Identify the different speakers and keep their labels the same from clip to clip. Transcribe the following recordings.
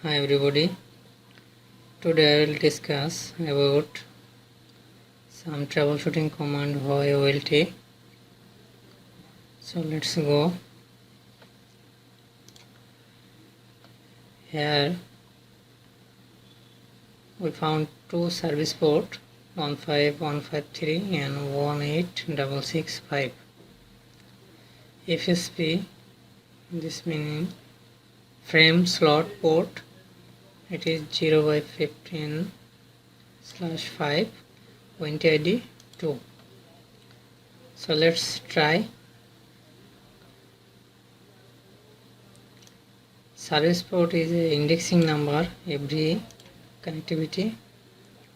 Speaker 1: Hi everybody, today I will discuss about some troubleshooting command Huawei OLT. So let's go. Here we found two service port 15153 and 18665. FSP, this meaning frame slot port, it is 0x15/5, WINT ID 2. So let's try. Service port is a indexing number every connectivity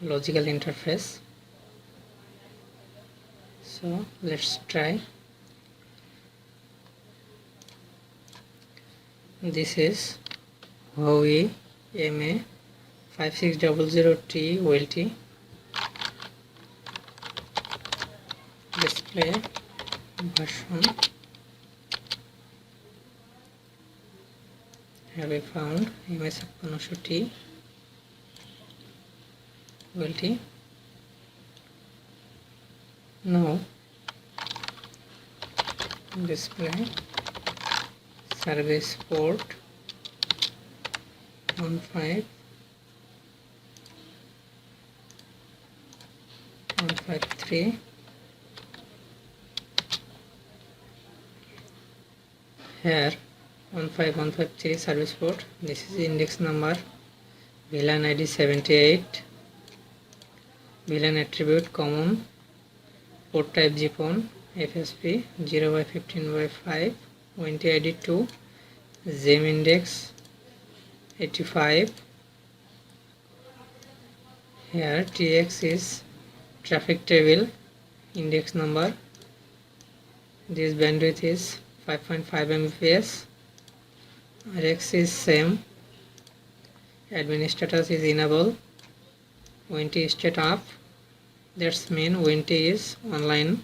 Speaker 1: logical interface. So let's try. This is Huawei MA5600T OLT. Display version. Here we found MA5600T OLT. Now display service port 15153. Here 15153 service port. This is index number, VLAN ID 78, VLAN attribute common, port type GPON, FSP 0x15/5, WINT ID 2, ZIM index 85. Here TX is traffic table index number. This bandwidth is 5.5 Mbps. RX is same. Admin status is enable. WINT state off. That's mean WINT is online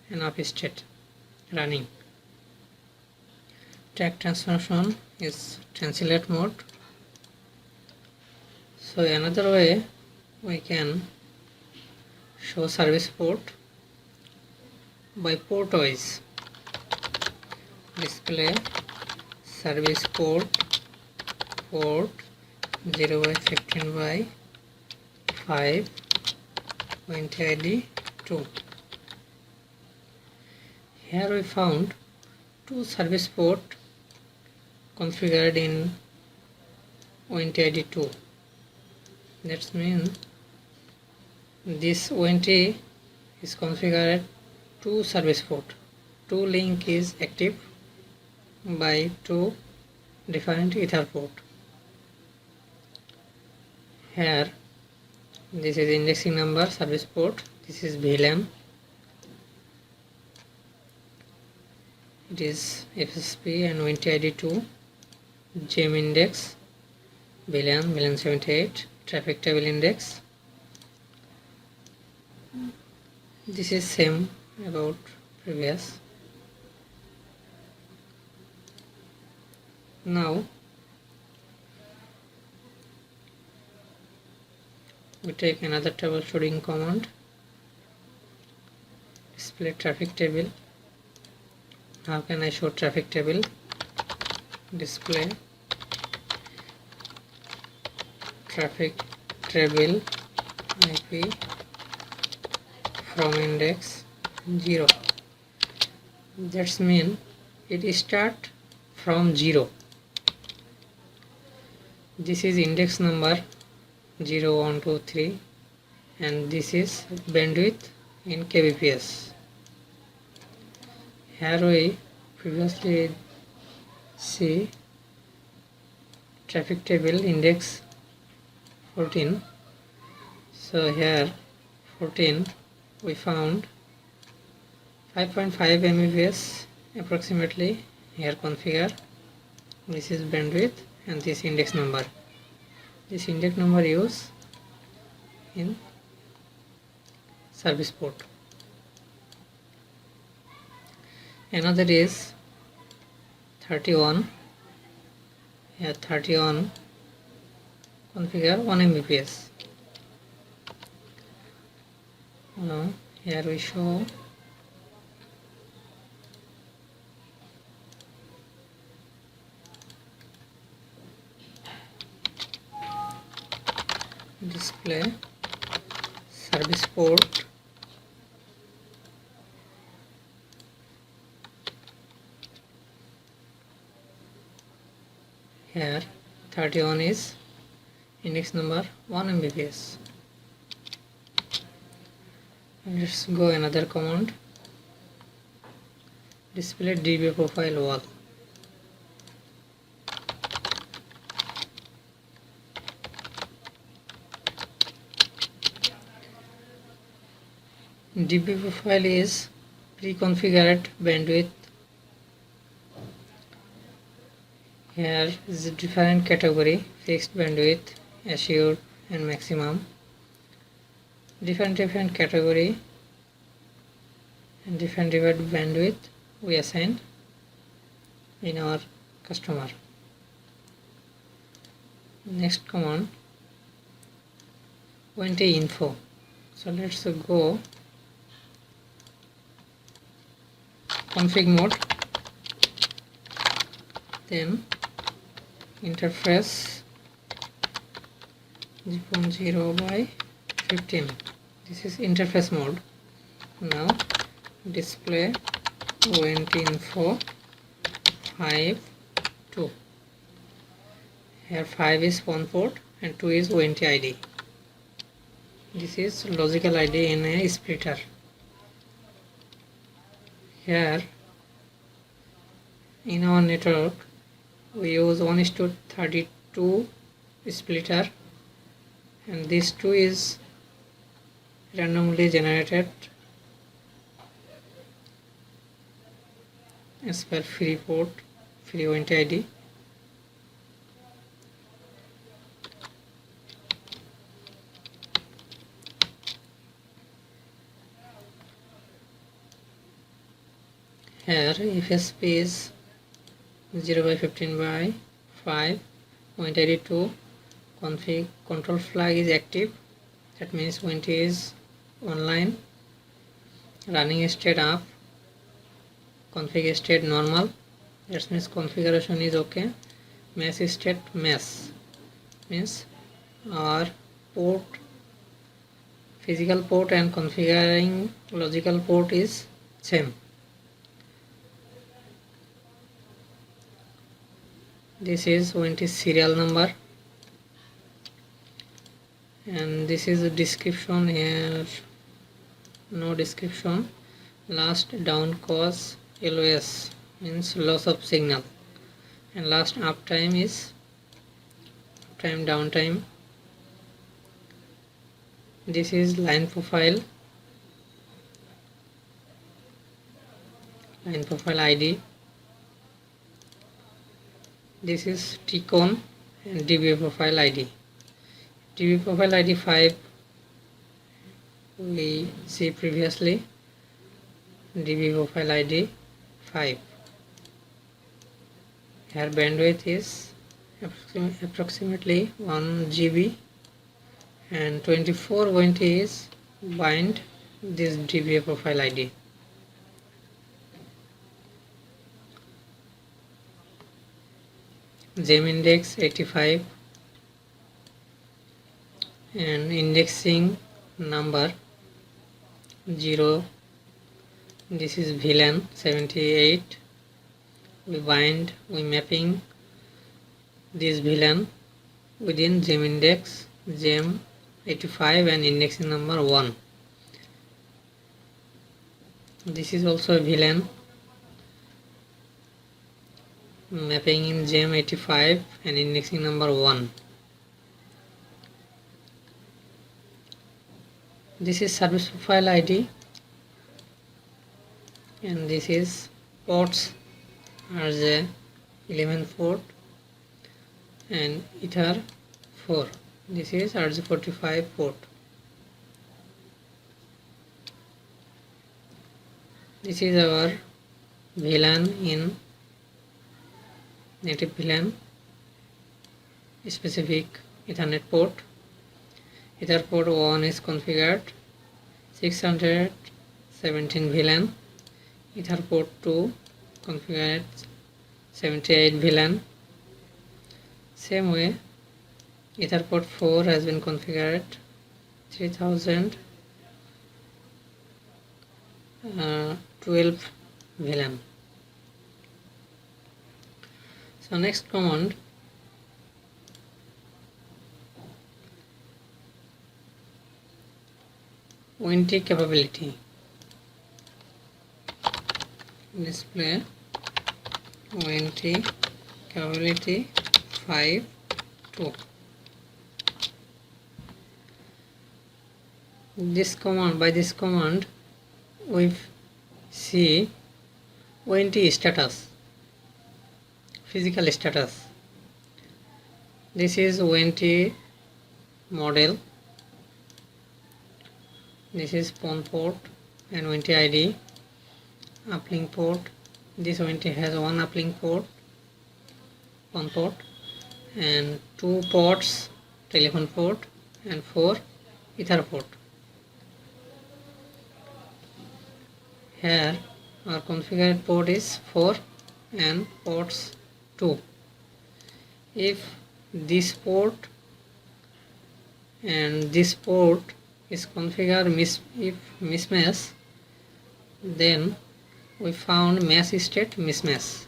Speaker 1: and off state running. Track transmission is translate mode. So another way we can show service port by port wise. Display service port 0x15/5, WINT ID 2. Here we found two service port configured in WINT ID 2. That means this WINT is configured two service port. Two link is active by two different ether port. Here this is indexing number service port. This is VLAN. It is FSP and WINT ID 2. ZIM index, VLAN 78, traffic table index. This is same about previous. Now we take another troubleshooting command. Display traffic table. How can I show traffic table? Display traffic table IP from index 0. That's mean it start from 0. This is index number 0, 1, 2, 3, and this is bandwidth in kbps. Here we previously see traffic table index 14. So here 14 we found 5.5 Mbps approximately. Here configure. This is bandwidth and this index number. This index number use in service port. Another is 31. Here 31 configure 1 Mbps. Now here we show display service port, here 31 is index number 1 Mbps. Let's go another command, display dB profile wall. dB profile is pre-configured bandwidth. Here is a different category: fixed bandwidth, assured, and maximum. Different category and different bandwidth we assign in our customer. Next command, Optical Info. So let's go config mode, then interface G.0/15. This is interface mode. Now display Optical Info 5.2. Here 5 is phone port and 2 is ONT ID. This is logical ID in a splitter. Here in our network we use 1:32 splitter, and this 2 is randomly generated as per free port, free ONT ID. Here FSP is 0/15/5, ONT ID 2, config control flag is active, that means ONT is online, running state up, config state normal, that means configuration is okay, mesh state mesh, means our port, physical port and configuring logical port is same. This is ONT serial number, and this is a description. Here no description. Last down cause LOS means loss of signal, and last uptime is uptime downtime. This is line profile ID. This is T-con and dB profile ID. dB profile ID 5 we see previously, dB profile ID 5. Here bandwidth is approximately 1 GB, and 24 ONT is bind this dB profile ID. GEM index 85 and indexing number 0. This is VLAN 78. We mapping this VLAN within GEM index GEM 85 and indexing number 1. This is also a VLAN mapping in GEM 85 and indexing number 1. This is service profile ID, and this is ports RJ11 port and Ether 4. This is RJ45 port. This is our VLAN in native VLAN specific Ethernet port. Etherport 1 is configured 617 VLAN. Etherport 2 configured 78 VLAN. Same way, Etherport 4 has been configured 3012 VLAN. So next command, ONT capability. Display ONT capability 5.2. By this command we see ONT status, physical status. This is ONT model. This is PON port and ONT ID. Uplink port. This ONT has one uplink port, PON port, and 2 ports, telephone port, and 4 ether port. Here our configured port is 4 and ports 2. If this port and this port is configured mismatch, then we found mesh state mismatch.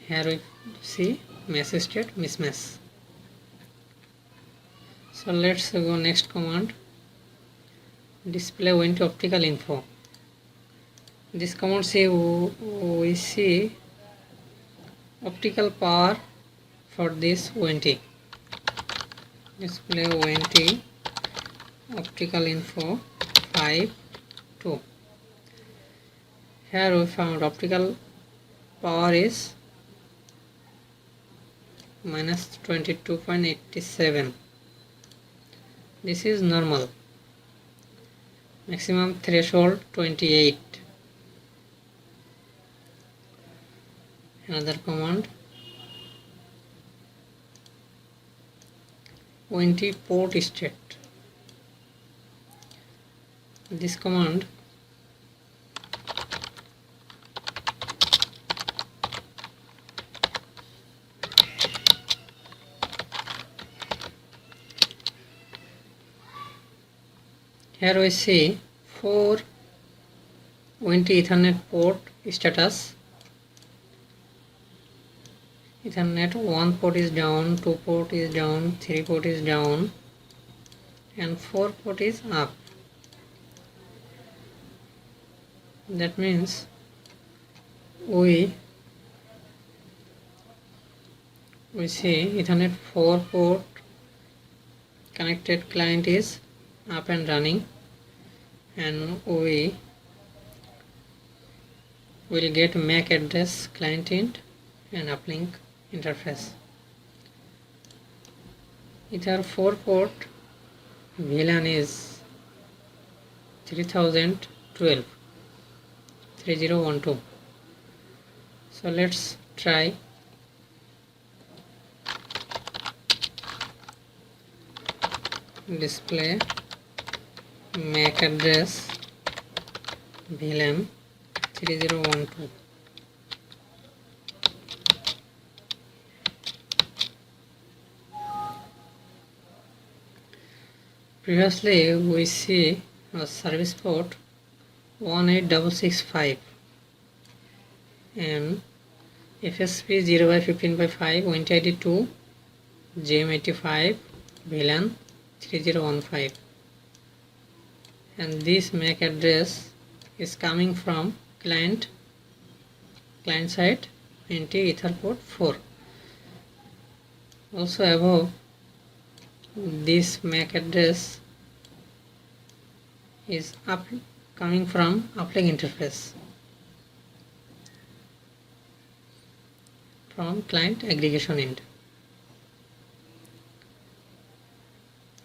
Speaker 1: Here we see mesh state mismatch. So let's go next command, display ONT optical info. This command say we see optical power for this ONT. Display ONT optical info 5.2. Here we found optical power is minus 22.87. This is normal. Maximum threshold 28. Another command, ONT port state. This command here we see 4 ONT Ethernet port status. Ethernet 1 port is down, 2 port is down, 3 port is down, and 4 port is up. That means we see Ethernet 4 port connected client is up and running, and we will get MAC address client int and uplink interface. Ether 4 port VLAN is 3012. So let's try. Display MAC address VLAN 3012. Previously we see a service port 18665 and FSP 0x15/5 ONT ID 2 GM85 VLAN 3015, and this MAC address is coming from client side into Etherport 4. Also above, this MAC address is coming from uplink interface from client aggregation end.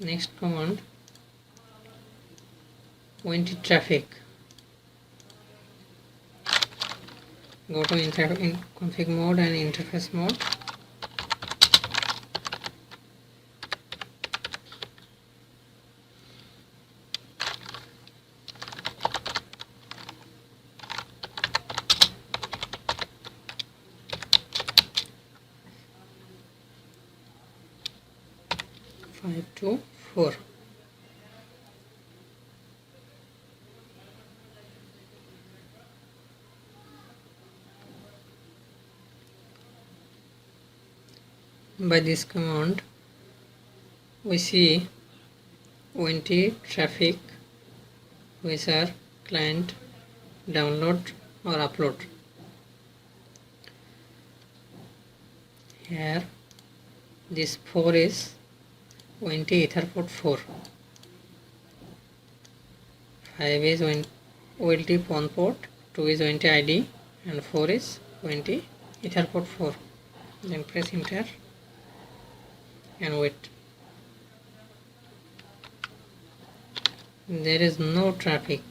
Speaker 1: Next command, ONT traffic. Go to config mode and interface mode. 5 to 4. By this command, we see 20 traffic which are client download or upload. Here this 4 is 20 Etherport 4, 5 is OLT PON port, 2 is OLT ID, and 4 is OLT Etherport 4. Then press enter and wait. There is no traffic.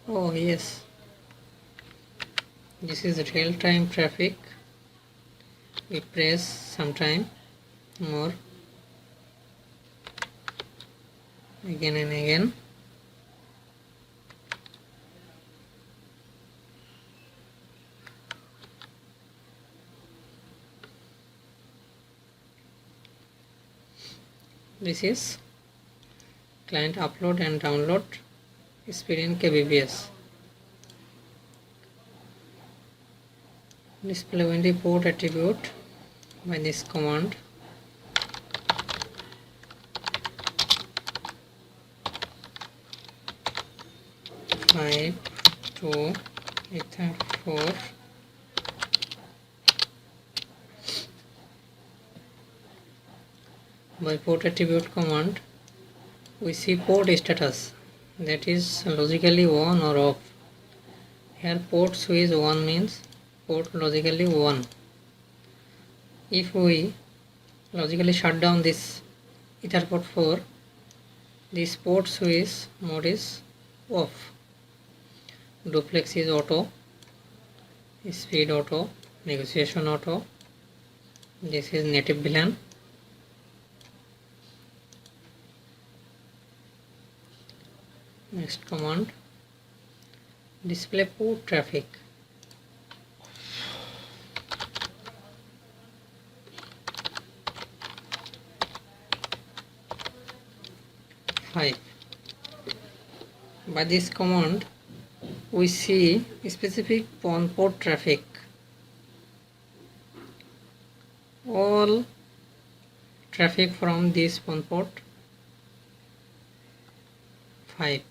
Speaker 1: Oh yes, this is real-time traffic. We press sometime more, again and again. This is client upload and download speed in kbps. Display only port attribute by this command. Five to Ether 4. By port attribute command, we see port status, that is logically on or off. Here port switch 1 means port logically 1. If we logically shut down this Etherport 4, this port switch mode is off. Duplex is auto, speed auto, negotiation auto. This is native VLAN. Next command, display port traffic. By this command, we see specific PON port traffic. All traffic from this PON port 5.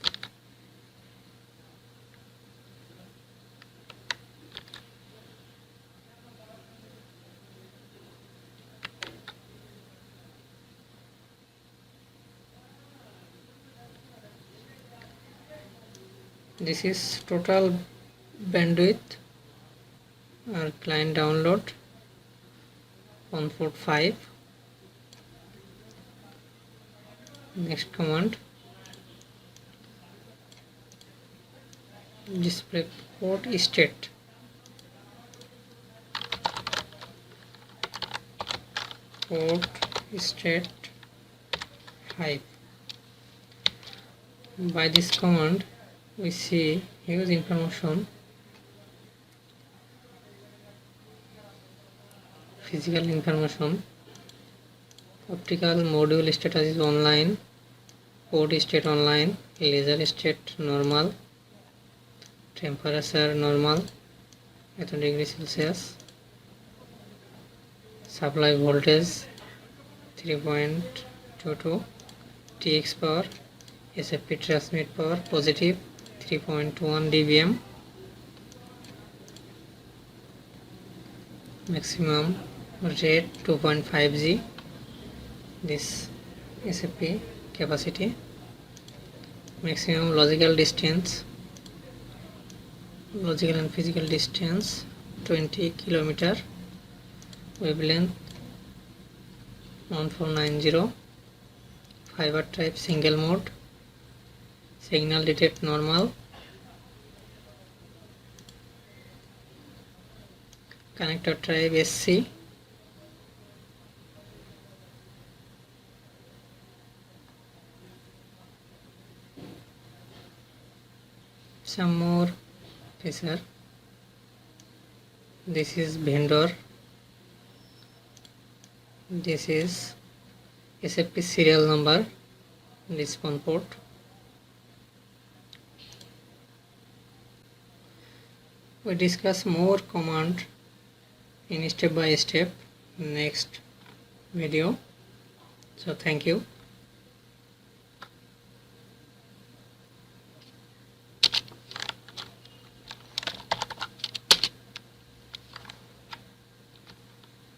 Speaker 1: This is total bandwidth or client download on port 5. Next command, display port state. Port state 5. By this command, we see huge information. Physical information. Optical module status is online. Port state online. Laser state normal. Temperature normal. 80 degrees Celsius. Supply voltage 3.22. TX power. SFP transmit power positive 3.1 dBm. Maximum rate 2.5 G. This SFP capacity. Maximum logical distance, logical and physical distance 20 km. Wavelength 1490. Fiber type single mode. Signal detect normal. Connector type SC. Some more feature. This is vendor. This is SFP serial number, this one port. We discuss more command in step by step next video. So thank you.